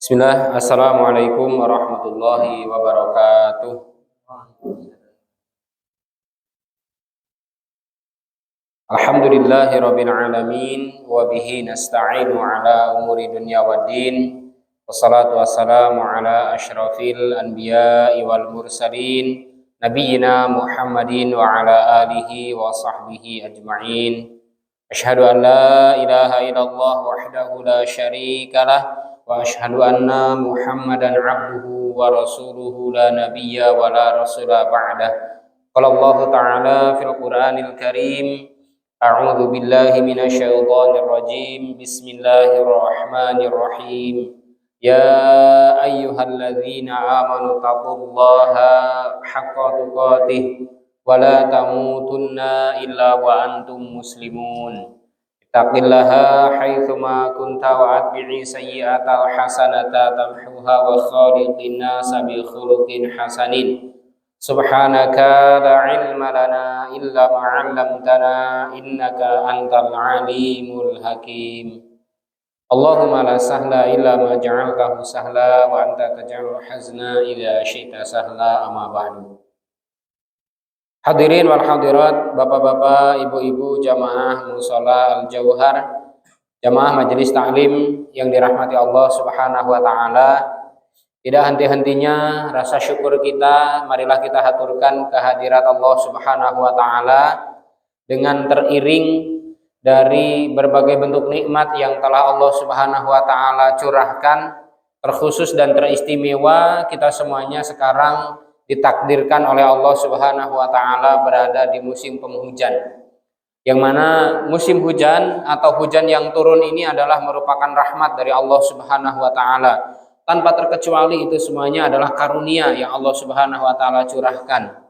Bismillah, Assalamualaikum warahmatullahi wabarakatuh. Alhamdulillahi rabbil alamin, wa bihi nasta'inu ala umuri dunya waddin. Wassalatu wassalamu ala asyrafil anbiya'i wal mursalin, nabiyyina Muhammadin wa ala alihi wa sahbihi ajma'in. Asyhadu an la ilaha illallah wahdahu la syarika lah, wa asyhadu anna Muhammadan abduhu wa rasuluhu la nabiyya wa la rasula ba'dah. Qala Allah ta'ala fil Qur'anil Karim, a'udzu billahi minasyaitonir rajim. Bismillahirrahmanirrahim. Ya ayyuhalladzina amanu taqullaha haqqa tuqatih wa la tamutunna illa wa antum muslimun. Ittaqillaha haitsuma kunta wa atbi'i sayyi'atal hasanata tamhuha wa khaliqin nasa bi khuluqin hasanin. Subhanaka la ilma lana illa ma 'allamtana innaka antal alimul hakim. Allahumma la sahla illa ma ja'altahu sahla wa anta taj'alul hazna idza syi'ta sahla, amma ba'du. Hadirin wal hadirat, bapak-bapak, ibu-ibu jamaah mushola Al-Jauhar, jamaah majelis taklim yang dirahmati Allah Subhanahu wa taala. Tidak henti-hentinya rasa syukur kita, marilah kita haturkan kehadirat Allah Subhanahu wa taala dengan teriring dari berbagai bentuk nikmat yang telah Allah Subhanahu wa taala curahkan. Terkhusus dan teristimewa kita semuanya sekarang ditakdirkan oleh Allah Subhanahu wa taala berada di musim penghujan. Yang mana musim hujan atau hujan yang turun ini adalah merupakan rahmat dari Allah Subhanahu wa taala. Tanpa terkecuali itu semuanya adalah karunia yang Allah Subhanahu wa taala curahkan.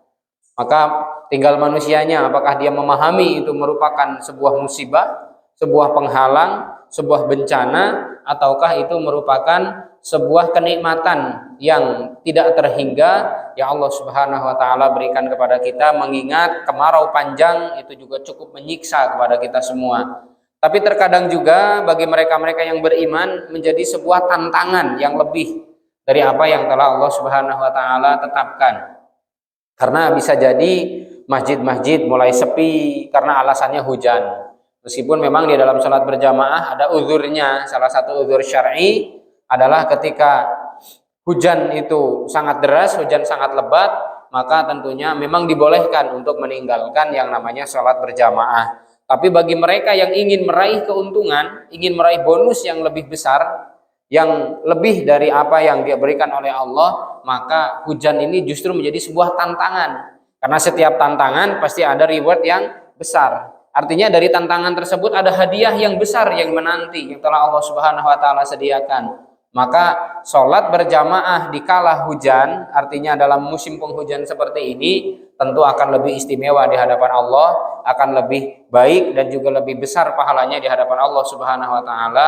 Maka tinggal manusianya apakah dia memahami itu merupakan sebuah musibah, sebuah penghalang, sebuah bencana, ataukah itu merupakan sebuah kenikmatan yang tidak terhingga yang Allah Subhanahu wa taala berikan kepada kita, mengingat kemarau panjang itu juga cukup menyiksa kepada kita semua. Tapi terkadang juga bagi mereka-mereka yang beriman menjadi sebuah tantangan yang lebih dari apa yang telah Allah Subhanahu wa taala tetapkan. Karena bisa jadi masjid-masjid mulai sepi karena alasannya hujan. Meskipun memang di dalam sholat berjamaah ada uzurnya. Salah satu uzur syar'i adalah ketika hujan itu sangat deras, hujan sangat lebat, maka tentunya memang dibolehkan untuk meninggalkan yang namanya sholat berjamaah. Tapi bagi mereka yang ingin meraih keuntungan, ingin meraih bonus yang lebih besar, yang lebih dari apa yang dia berikan oleh Allah, maka hujan ini justru menjadi sebuah tantangan. Karena setiap tantangan pasti ada reward yang besar. Artinya dari tantangan tersebut ada hadiah yang besar yang menanti, yang telah Allah Subhanahu wa taala sediakan. Maka sholat berjamaah di kala hujan, artinya dalam musim penghujan seperti ini, tentu akan lebih istimewa di hadapan Allah, akan lebih baik dan juga lebih besar pahalanya di hadapan Allah Subhanahu wa taala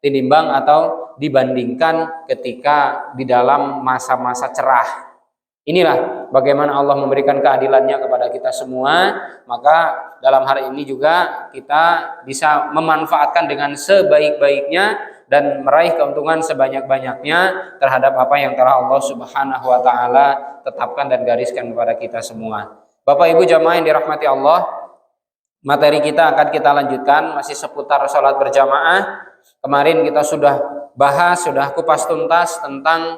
tinimbang atau dibandingkan ketika di dalam masa-masa cerah. Inilah bagaimana Allah memberikan keadilannya kepada kita semua. Maka dalam hari ini juga kita bisa memanfaatkan dengan sebaik-baiknya dan meraih keuntungan sebanyak-banyaknya terhadap apa yang telah Allah Subhanahu wa taala tetapkan dan gariskan kepada kita semua. Bapak Ibu jamaah yang dirahmati Allah, materi kita akan kita lanjutkan masih seputar sholat berjamaah. Kemarin kita sudah bahas, sudah kupas tuntas tentang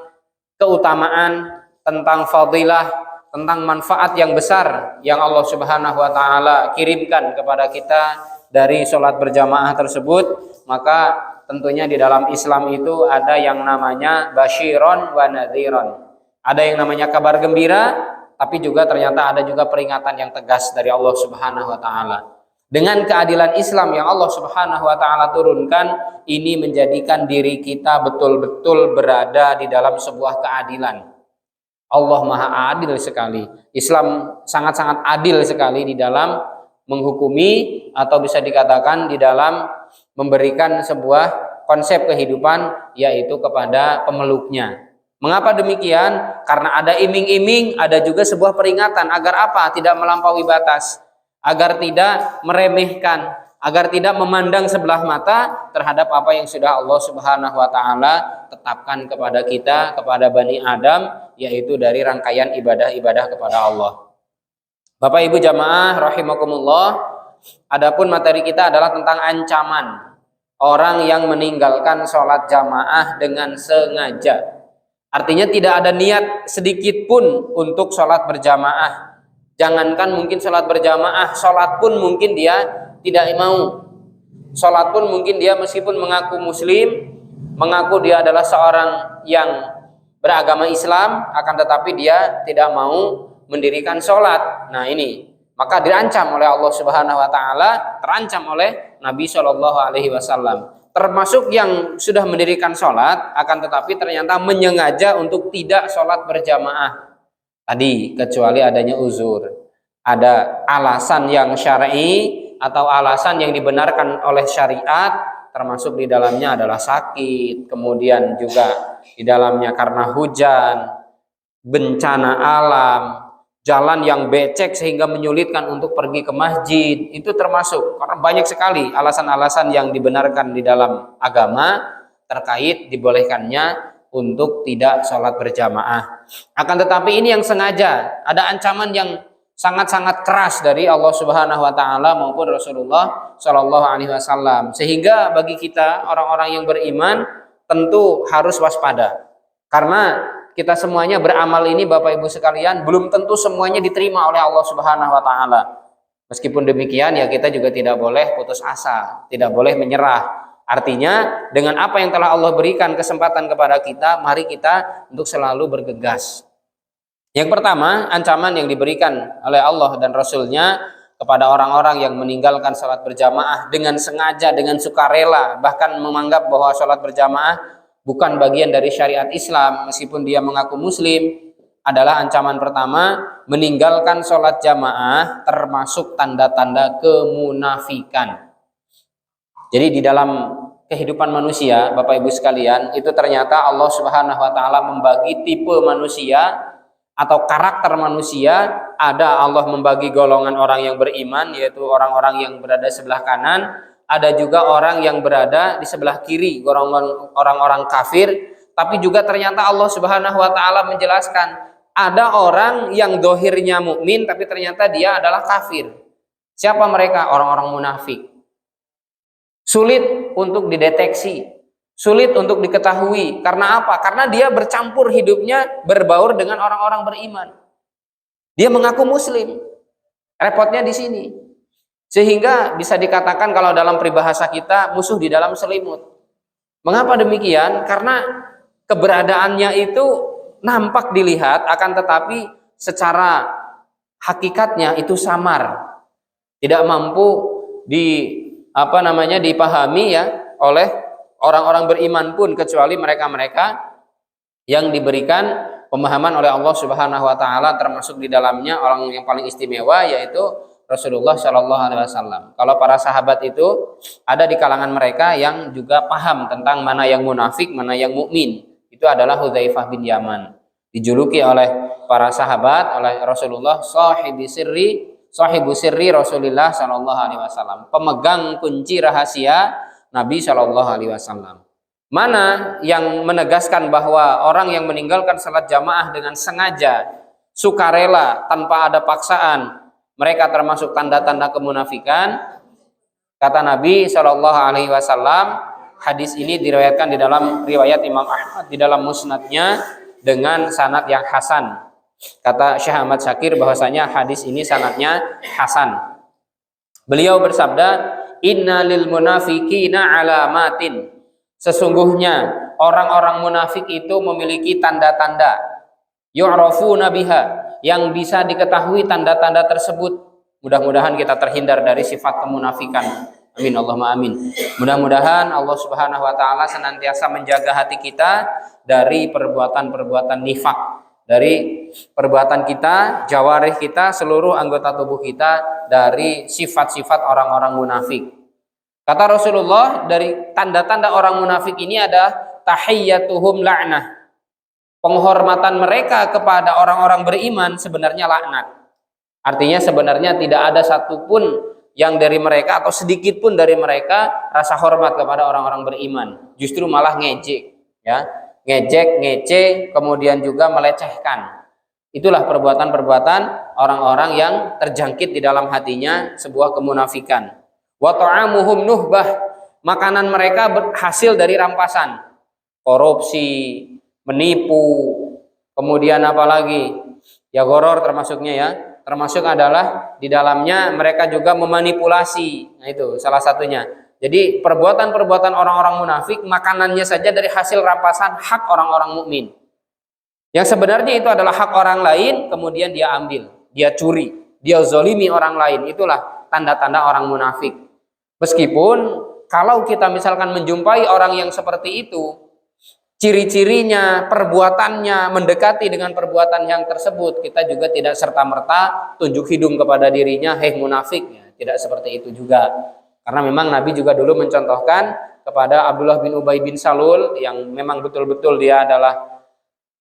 keutamaan, tentang fadilah, tentang manfaat yang besar yang Allah Subhanahu wa taala kirimkan kepada kita dari sholat berjamaah tersebut. Maka tentunya di dalam Islam itu ada yang namanya basyiron wa nadhiron. Ada yang namanya kabar gembira, tapi juga ternyata ada juga peringatan yang tegas dari Allah Subhanahu wa taala. Dengan keadilan Islam yang Allah Subhanahu wa taala turunkan, ini menjadikan diri kita betul-betul berada di dalam sebuah keadilan. Allah Maha Adil sekali. Islam sangat-sangat adil sekali di dalam menghukumi, atau bisa dikatakan di dalam memberikan sebuah konsep kehidupan, yaitu kepada pemeluknya. Mengapa demikian? Karena ada iming-iming, ada juga sebuah peringatan agar apa? Tidak melampaui batas, agar tidak meremehkan, agar tidak memandang sebelah mata terhadap apa yang sudah Allah Subhanahu wa taala tetapkan kepada kita, kepada Bani Adam, yaitu dari rangkaian ibadah-ibadah kepada Allah. Bapak Ibu jamaah rahimakumullah, adapun materi kita adalah tentang ancaman orang yang meninggalkan sholat jamaah dengan sengaja. Artinya tidak ada niat sedikit pun untuk sholat berjamaah. Jangankan mungkin sholat berjamaah, sholat pun mungkin dia tidak mau. Sholat pun mungkin dia meskipun mengaku muslim, mengaku dia adalah seorang yang beragama Islam, akan tetapi dia tidak mau mendirikan sholat. Nah ini, maka dirancam oleh Allah Subhanahu wa taala, terancam oleh Nabi Shallallahu alaihi wasallam. Termasuk yang sudah mendirikan sholat, akan tetapi ternyata menyengaja untuk tidak sholat berjamaah. Tadi kecuali adanya uzur, ada alasan yang syar'i atau alasan yang dibenarkan oleh syariat, termasuk di dalamnya adalah sakit, kemudian juga di dalamnya karena hujan, bencana alam, jalan yang becek sehingga menyulitkan untuk pergi ke masjid, itu termasuk. Karena banyak sekali alasan-alasan yang dibenarkan di dalam agama terkait dibolehkannya untuk tidak sholat berjamaah. Akan tetapi ini yang sengaja, ada ancaman yang sangat-sangat keras dari Allah Subhanahu wa taala maupun Rasulullah Shallallahu alaihi wasallam, sehingga bagi kita orang-orang yang beriman tentu harus waspada. Karena kita semuanya beramal ini Bapak Ibu sekalian, belum tentu semuanya diterima oleh Allah Subhanahu wa taala. Meskipun demikian ya kita juga tidak boleh putus asa, tidak boleh menyerah. Artinya dengan apa yang telah Allah berikan kesempatan kepada kita, mari kita untuk selalu bergegas. Yang pertama, ancaman yang diberikan oleh Allah dan Rasul-Nya kepada orang-orang yang meninggalkan sholat berjamaah dengan sengaja, dengan sukarela, bahkan menganggap bahwa sholat berjamaah bukan bagian dari syariat Islam meskipun dia mengaku muslim, adalah ancaman pertama, meninggalkan sholat jamaah termasuk tanda-tanda kemunafikan. Jadi di dalam kehidupan manusia, Bapak Ibu sekalian, itu ternyata Allah Subhanahu wa taala membagi tipe manusia atau karakter manusia. Ada Allah membagi golongan orang yang beriman, yaitu orang-orang yang berada sebelah kanan, ada juga orang yang berada di sebelah kiri, orang-orang kafir. Tapi juga ternyata Allah Subhanahu wa taala menjelaskan ada orang yang dohirnya mukmin tapi ternyata dia adalah kafir. Siapa mereka? Orang-orang munafik. Sulit untuk dideteksi, sulit untuk diketahui. Karena apa? Karena dia bercampur hidupnya, berbaur dengan orang-orang beriman. Dia mengaku muslim. Repotnya di sini. Sehingga bisa dikatakan kalau dalam peribahasa kita, musuh di dalam selimut. Mengapa demikian? Karena keberadaannya itu nampak dilihat, akan tetapi secara hakikatnya itu samar. Tidak mampu dipahami ya oleh orang-orang beriman pun, kecuali mereka-mereka yang diberikan pemahaman oleh Allah Subhanahu wa taala, termasuk di dalamnya orang yang paling istimewa yaitu Rasulullah Shallallahu alaihi wasallam. Kalau para sahabat itu ada di kalangan mereka yang juga paham tentang mana yang munafik, mana yang mukmin. Itu adalah Hudzaifah bin Yaman. Dijuluki oleh para sahabat, oleh Rasulullah sahibu sirri Rasulullah Shallallahu alaihi wasallam, pemegang kunci rahasia Nabi Shallallahu alaihi wasallam. Mana yang menegaskan bahwa orang yang meninggalkan salat jamaah dengan sengaja, sukarela, tanpa ada paksaan, mereka termasuk tanda-tanda kemunafikan. Kata Nabi Shallallahu alaihi wasallam, hadis ini diriwayatkan di dalam riwayat Imam Ahmad di dalam musnadnya dengan sanad yang hasan. Kata Syekh Ahmad Syakir bahwasanya hadis ini sanadnya hasan. Beliau bersabda, "Inna lil munafiqina alamatin." Sesungguhnya orang-orang munafik itu memiliki tanda-tanda, yu'rafuna biha, yang bisa diketahui tanda-tanda tersebut. Mudah-mudahan kita terhindar dari sifat kemunafikan. Amin Allahumma amin. Mudah-mudahan Allah Subhanahu wa taala senantiasa menjaga hati kita dari perbuatan-perbuatan nifak, dari perbuatan kita, jawarih kita, seluruh anggota tubuh kita dari sifat-sifat orang-orang munafik. Kata Rasulullah, dari tanda-tanda orang munafik ini ada tahiyyatuhum la'nah. Penghormatan mereka kepada orang-orang beriman sebenarnya laknat. Artinya sebenarnya tidak ada satupun yang dari mereka atau sedikit pun dari mereka rasa hormat kepada orang-orang beriman. Justru malah ngejek, ya. Ngejek, ngece, kemudian juga melecehkan. Itulah perbuatan-perbuatan orang-orang yang terjangkit di dalam hatinya sebuah kemunafikan. Wa ta'amuhum nuhbah, makanan mereka berhasil dari rampasan, korupsi, menipu, kemudian apalagi ya goror termasuknya ya, termasuk adalah di dalamnya mereka juga memanipulasi. Nah itu salah satunya. Jadi perbuatan-perbuatan orang-orang munafik makanannya saja dari hasil rampasan hak orang-orang mukmin. Yang sebenarnya itu adalah hak orang lain, kemudian dia ambil, dia curi, dia zolimi orang lain. Itulah tanda-tanda orang munafik. Meskipun kalau kita misalkan menjumpai orang yang seperti itu, ciri-cirinya, perbuatannya mendekati dengan perbuatan yang tersebut, kita juga tidak serta-merta tunjuk hidung kepada dirinya, hei munafik. Ya, tidak seperti itu juga. Karena memang Nabi juga dulu mencontohkan kepada Abdullah bin Ubay bin Salul yang memang betul-betul dia adalah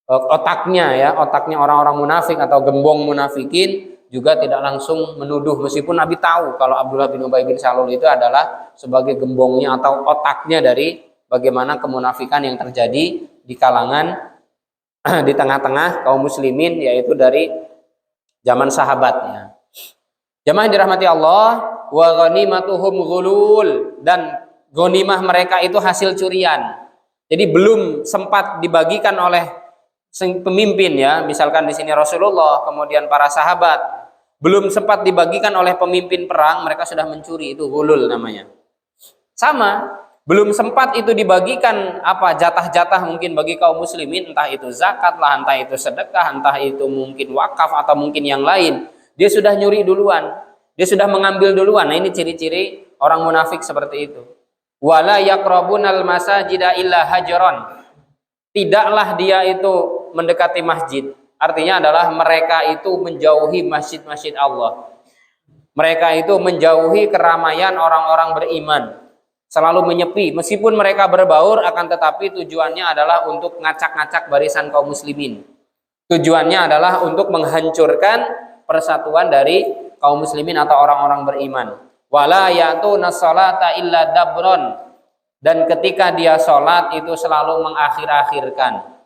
otaknya orang-orang munafik atau gembong munafikin, juga tidak langsung menuduh, meskipun Nabi tahu kalau Abdullah bin Ubay bin Salul itu adalah sebagai gembongnya atau otaknya dari bagaimana kemunafikan yang terjadi di kalangan di tengah-tengah kaum muslimin, yaitu dari zaman sahabatnya. Jamaah yang dirahmati Allah, wa ghanimatuhum ghulul, dan ghanimah mereka itu hasil curian. Jadi belum sempat dibagikan oleh pemimpin ya, misalkan di sini Rasulullah, kemudian para sahabat, belum sempat dibagikan oleh pemimpin perang, mereka sudah mencuri, itu ghulul namanya. Sama, belum sempat itu dibagikan jatah-jatah mungkin bagi kaum muslimin, entah itu zakat lah, entah itu sedekah, entah itu mungkin wakaf atau mungkin yang lain, dia sudah nyuri duluan, dia sudah mengambil duluan. Nah ini ciri-ciri orang munafik seperti itu. Wala yaqrabunal masajida illa hajron, tidaklah dia itu mendekati masjid. Artinya adalah mereka itu menjauhi masjid-masjid Allah. Mereka itu menjauhi keramaian orang-orang beriman. Selalu menyepi, meskipun mereka berbaur, akan tetapi tujuannya adalah untuk ngacak-ngacak barisan kaum muslimin. Tujuannya adalah untuk menghancurkan persatuan dari kaum muslimin atau orang-orang beriman. Wala ya'tuna sholata illa dabron, dan ketika dia sholat itu selalu mengakhir-akhirkan,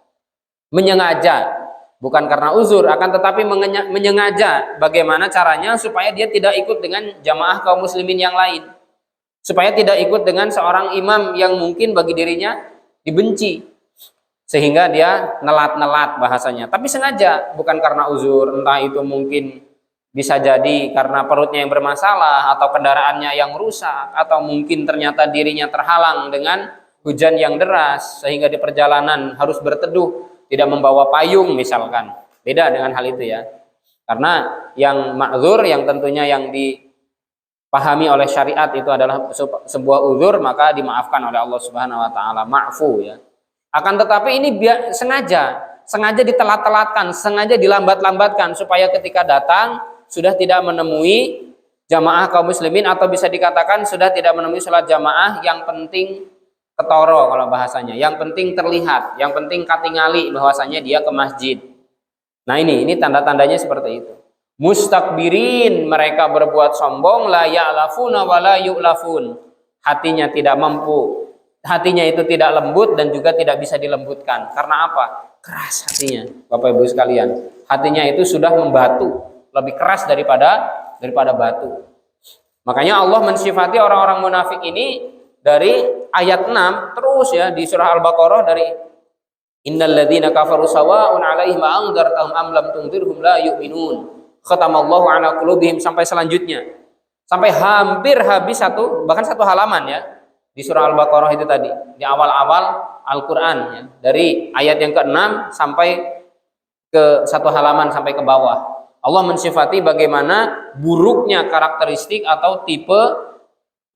menyengaja. bukan karena uzur, akan tetapi menyengaja bagaimana caranya supaya dia tidak ikut dengan jamaah kaum muslimin yang lain, supaya tidak ikut dengan seorang imam yang mungkin bagi dirinya dibenci, sehingga dia nelat-nelat bahasanya, tapi sengaja, bukan karena uzur. Entah itu mungkin bisa jadi karena perutnya yang bermasalah, atau kendaraannya yang rusak, atau mungkin ternyata dirinya terhalang dengan hujan yang deras sehingga di perjalanan harus berteduh, tidak membawa payung misalkan. Beda dengan hal itu ya. Karena yang ma'zur, yang tentunya yang dipahami oleh syariat itu adalah sebuah uzur, maka dimaafkan oleh Allah Subhanahu wa taala, ma'fu ya. Akan tetapi ini sengaja ditelat-telatkan, sengaja dilambat-lambatkan supaya ketika datang sudah tidak menemui jamaah kaum muslimin, atau bisa dikatakan sudah tidak menemui sholat jamaah. Yang penting ketoro kalau bahasanya, yang penting terlihat, yang penting katingali bahwasanya dia ke masjid. Nah ini tanda-tandanya seperti itu. Mustakbirin, mereka berbuat sombong, la ya'lafuna wa la yu'lafun, hatinya tidak mampu, hatinya itu tidak lembut dan juga tidak bisa dilembutkan. Karena apa? Keras hatinya, Bapak Ibu sekalian. Hatinya itu sudah membatu, lebih keras daripada batu. Makanya Allah mensifati orang-orang munafik ini dari ayat 6 terus ya, di surah Al-Baqarah, dari innal ladzina kafaru sawa'un 'alaihim anzartahum am lam tunzirhum la yu'minun khatamallahu 'ala qulubihim, sampai selanjutnya, sampai hampir habis bahkan satu halaman ya di surah Al-Baqarah itu tadi, di awal-awal Al-Qur'an ya, dari ayat yang ke-6 sampai ke satu halaman sampai ke bawah. Allah mensifati bagaimana buruknya karakteristik atau tipe,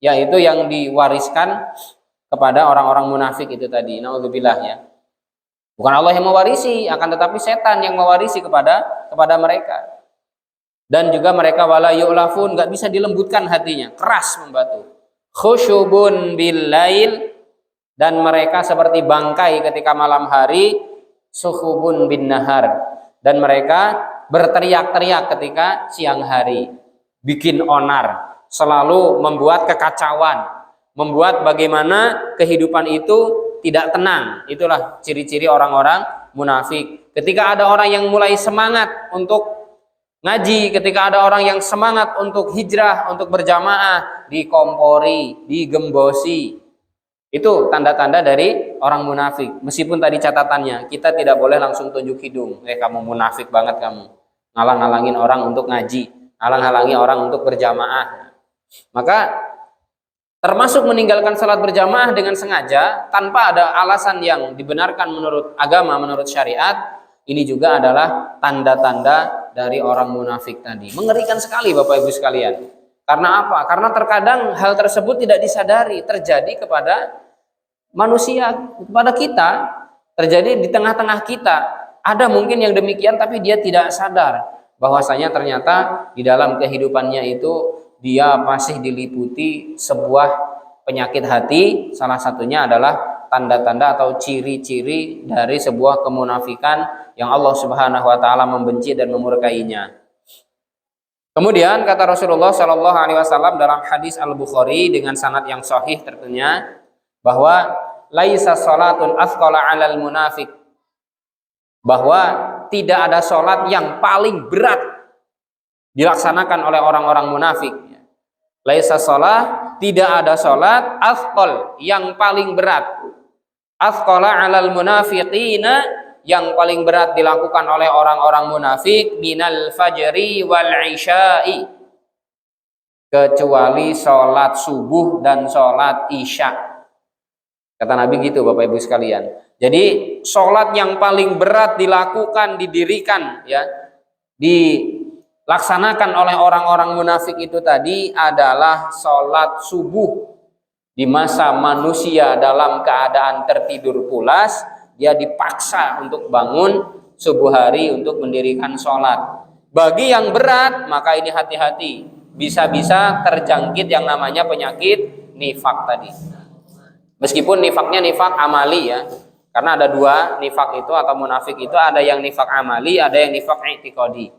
yaitu yang diwariskan kepada orang-orang munafik itu tadi. Naudzubillah ya. Bukan Allah yang mewarisi, akan tetapi setan yang mewarisi kepada mereka. Dan juga mereka wala yu'lafun, nggak bisa dilembutkan hatinya, keras membatu. Khusyubun bil lail, dan mereka seperti bangkai ketika malam hari. Sukhubun bin nahar, dan mereka berteriak-teriak ketika siang hari, bikin onar, selalu membuat kekacauan, membuat bagaimana kehidupan itu tidak tenang. Itulah ciri-ciri orang-orang munafik. Ketika ada orang yang mulai semangat untuk ngaji, ketika ada orang yang semangat untuk hijrah, untuk berjamaah, dikompori, digembosi. Itu tanda-tanda dari orang munafik. Meskipun tadi catatannya, kita tidak boleh langsung tunjuk hidung. Kamu munafik banget kamu. Ngalang-ngalangin orang untuk ngaji, ngalang-halangi orang untuk berjamaah. Maka termasuk meninggalkan salat berjamaah dengan sengaja, tanpa ada alasan yang dibenarkan menurut agama, menurut syariat, ini juga adalah tanda-tanda dari orang munafik tadi. Mengerikan sekali Bapak Ibu sekalian. Karena apa? Karena terkadang hal tersebut tidak disadari, terjadi kepada manusia, kepada kita, terjadi di tengah-tengah kita. Ada mungkin yang demikian, tapi dia tidak sadar bahwasanya ternyata di dalam kehidupannya itu dia masih diliputi sebuah penyakit hati. Salah satunya adalah tanda-tanda atau ciri-ciri dari sebuah kemunafikan yang Allah Subhanahu wa taala membenci dan memurkainya. Kemudian kata Rasulullah Shallallahu alaihi wasallam dalam hadis Al-Bukhari dengan sanad yang sahih tentunya, bahwa laisa salatun athqala 'alal munafik, bahwa tidak ada salat yang paling berat dilaksanakan oleh orang-orang munafik. Laisa salat, tidak ada salat athqal, yang paling berat, athqala 'alal munafiqina, yang paling berat dilakukan oleh orang-orang munafik, minal fajri wal isya'i, kecuali salat subuh dan salat isya. Kata Nabi gitu Bapak Ibu sekalian. Jadi sholat yang paling berat dilakukan, didirikan ya, dilaksanakan oleh orang-orang munafik itu tadi adalah sholat subuh. Di masa manusia dalam keadaan tertidur pulas, dia dipaksa untuk bangun subuh hari untuk mendirikan sholat. Bagi yang berat, maka ini hati-hati, bisa-bisa terjangkit yang namanya penyakit nifak tadi. Meskipun nifaknya nifak amali ya, karena ada dua nifak itu atau munafik itu, ada yang nifak amali, ada yang nifak i'tiqadi.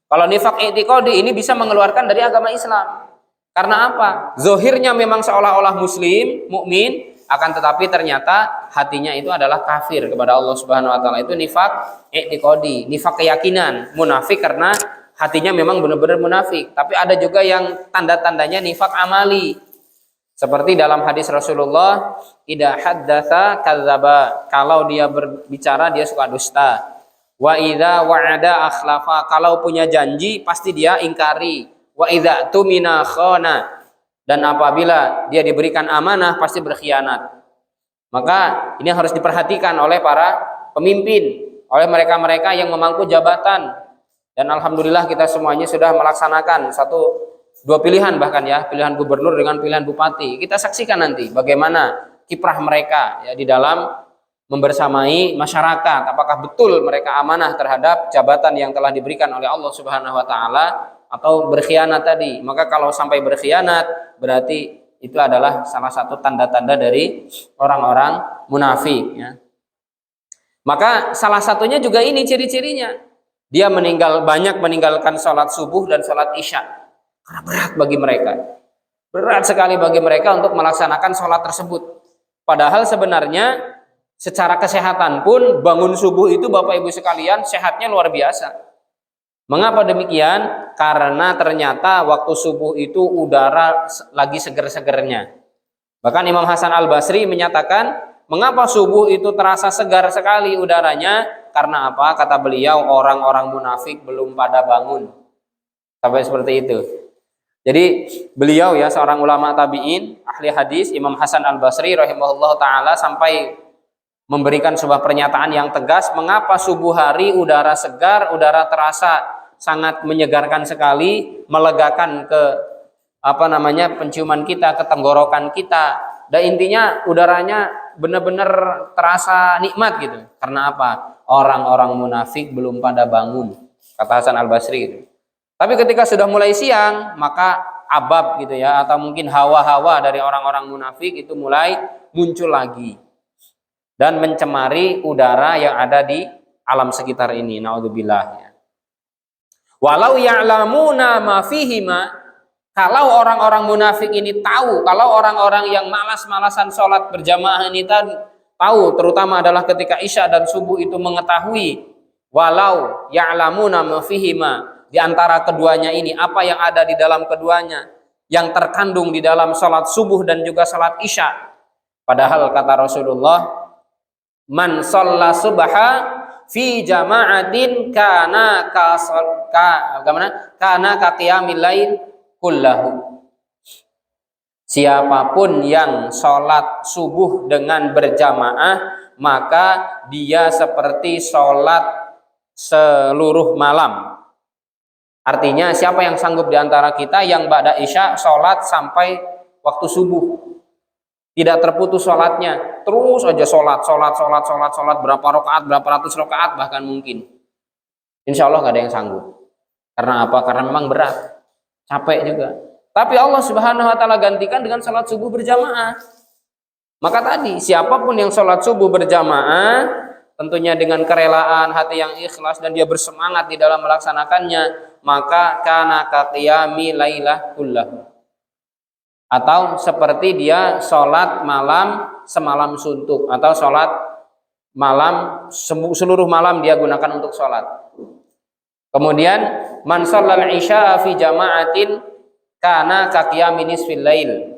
Kalau nifak i'tiqadi ini bisa mengeluarkan dari agama Islam. Karena apa? Zohirnya memang seolah-olah muslim, mukmin, akan tetapi ternyata hatinya itu adalah kafir kepada Allah Subhanahu wa taala. Itu nifak i'tiqadi, nifak keyakinan, munafik karena hatinya memang benar-benar munafik. Tapi ada juga yang tanda-tandanya nifak amali. Seperti dalam hadis Rasulullah, idza haddatsa kadzdzaba, kalau dia berbicara dia suka dusta. Wa idza wa'ada akhlafa, kalau punya janji pasti dia ingkari. Wa idza tumina khana, dan apabila dia diberikan amanah pasti berkhianat. Maka ini harus diperhatikan oleh para pemimpin, oleh mereka-mereka yang memangku jabatan. Dan alhamdulillah kita semuanya sudah melaksanakan dua pilihan bahkan ya, pilihan gubernur dengan pilihan bupati. Kita saksikan nanti bagaimana kiprah mereka ya di dalam membersamai masyarakat. Apakah betul mereka amanah terhadap jabatan yang telah diberikan oleh Allah Subhanahu wa taala atau berkhianat tadi. Maka kalau sampai berkhianat berarti itu adalah salah satu tanda-tanda dari orang-orang munafik ya. Maka salah satunya juga ini ciri-cirinya. Dia banyak meninggalkan sholat subuh dan sholat isya. Karena berat bagi mereka. Berat sekali bagi mereka untuk melaksanakan sholat tersebut. Padahal sebenarnya secara kesehatan pun bangun subuh itu Bapak Ibu sekalian sehatnya luar biasa. Mengapa demikian? Karena ternyata waktu subuh itu udara lagi seger-segernya. Bahkan Imam Hasan Al-Basri menyatakan, mengapa subuh itu terasa segar sekali udaranya? Karena apa? Kata beliau, orang-orang munafik belum pada bangun. Sampai seperti itu. Jadi beliau ya seorang ulama tabi'in, ahli hadis, Imam Hasan Al-Basri rahimahullah ta'ala sampai memberikan sebuah pernyataan yang tegas, mengapa subuh hari udara segar, udara terasa sangat menyegarkan sekali, melegakan ke penciuman kita, ke tenggorokan kita. Dan intinya udaranya benar-benar terasa nikmat gitu. Karena apa? Orang-orang munafik belum pada bangun, kata Hasan Al-Basri gitu. Tapi ketika sudah mulai siang, maka abab gitu ya, atau mungkin hawa-hawa dari orang-orang munafik itu mulai muncul lagi dan mencemari udara yang ada di alam sekitar ini. Naudzubillah ya. Walau ya'lamuna ma fihima, kalau orang-orang munafik ini tahu, kalau orang-orang yang malas-malasan sholat berjamaah ini tahu, terutama adalah ketika isya dan subuh itu mengetahui, walau ya'lamuna ma fihima, di antara keduanya ini apa yang ada di dalam keduanya yang terkandung di dalam sholat subuh dan juga sholat isya. Padahal kata Rasulullah, man shalla subha fi jama'atin kana ka qiyamil lail kullahu. Siapapun yang sholat subuh dengan berjamaah, maka dia seperti sholat seluruh malam. Artinya siapa yang sanggup di antara kita yang ba'da isya sholat sampai waktu subuh, tidak terputus sholatnya, terus aja sholat berapa rakaat, berapa ratus rakaat bahkan mungkin. Insya Allah nggak ada yang sanggup. Karena apa? Karena memang berat, capek juga. Tapi Allah Subhanahu wa taala gantikan dengan sholat subuh berjamaah. Maka tadi siapapun yang sholat subuh berjamaah, tentunya dengan kerelaan, hati yang ikhlas dan dia bersemangat di dalam melaksanakannya, maka kana kaqiyami lailah kullahu. Atau seperti dia sholat malam semalam suntuk, atau sholat malam seluruh malam dia gunakan untuk sholat. Kemudian man shallal isya fi jama'atin kana ka qiyami nisfil lail.